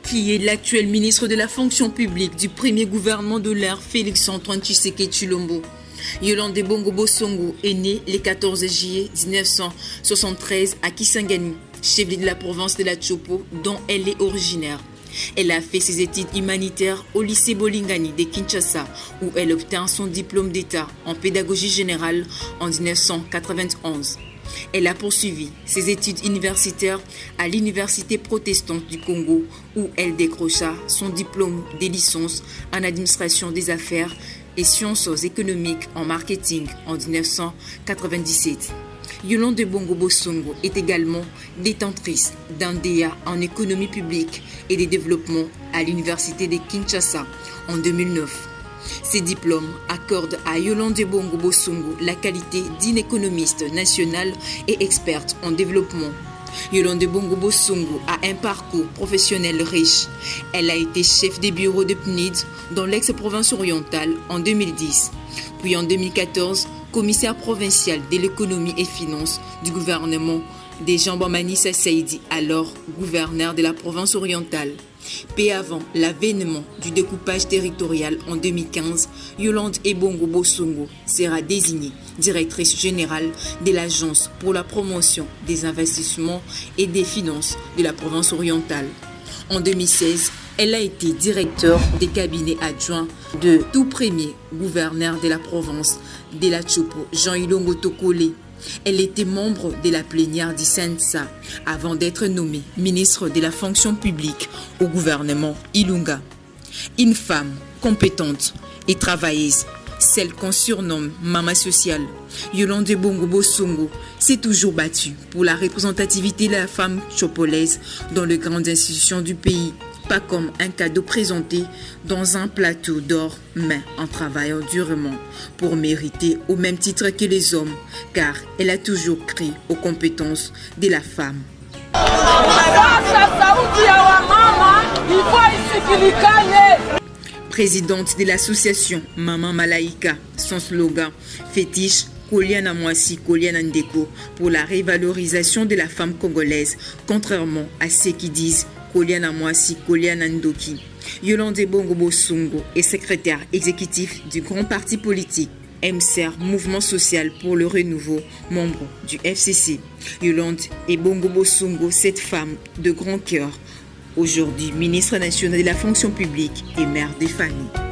qui est l'actuel ministre de la fonction publique du premier gouvernement de l'ère Félix-Antoine Tshisekedi Tshilombo. Yolande Ebongo Bosongo est née le 14 juillet 1973 à Kisangani, chef-lieu de la province de la Chopo, dont elle est originaire. Elle a fait ses études humanitaires au lycée Bolingani de Kinshasa, où elle obtint son diplôme d'État en pédagogie générale en 1991. Elle a poursuivi ses études universitaires à l'Université protestante du Congo, où elle décrocha son diplôme de licence en administration des affaires et sciences économiques en marketing en 1997. Yolande Ebongo Bosongo est également détentrice d'un DEA en économie publique et de développement à l'Université de Kinshasa en 2009. Ces diplômes accordent à Yolande Ebongo Bosongo la qualité d'une économiste nationale et experte en développement. Yolande Ebongo Bosongo a un parcours professionnel riche. Elle a été chef des bureaux de PNID dans l'ex-province orientale en 2010, puis en 2014, commissaire provincial de l'économie et finances du gouvernement de Jean-Baptiste Saïdi, alors gouverneur de la province orientale. Peu avant l'avènement du découpage territorial en 2015, Yolande Ebongo Bosongo sera désignée directrice générale de l'Agence pour la promotion des investissements et des finances de la province orientale. En 2016, elle a été directeur des cabinets adjoints de tout premier gouverneur de la province de la Chopo, Jean Ilongo Tokole. Elle était membre de la plénière du Sensa avant d'être nommée ministre de la fonction publique au gouvernement Ilunga. Une femme compétente et travailleuse, celle qu'on surnomme Mama Sociale, Yolande Ebongo Bosongo s'est toujours battue pour la représentativité de la femme chopolaise dans les grandes institutions du pays, pas comme un cadeau présenté dans un plateau d'or, mais en travaillant durement pour mériter au même titre que les hommes, car elle a toujours cru aux compétences de la femme. Présidente de l'association Maman Malaika, son slogan fétiche Koliana Mwasi, Koliana Ndeko pour la révalorisation de la femme congolaise, contrairement à ceux qui disent Koliana Mwasi, Koliana Ndoki. Yolande Ebongo Bosongo est secrétaire exécutif du grand parti politique MCR, Mouvement social pour le renouveau, membre du FCC. Yolande Ebongo Bosongo, cette femme de grand cœur, aujourd'hui ministre national de la fonction publique et mère des familles.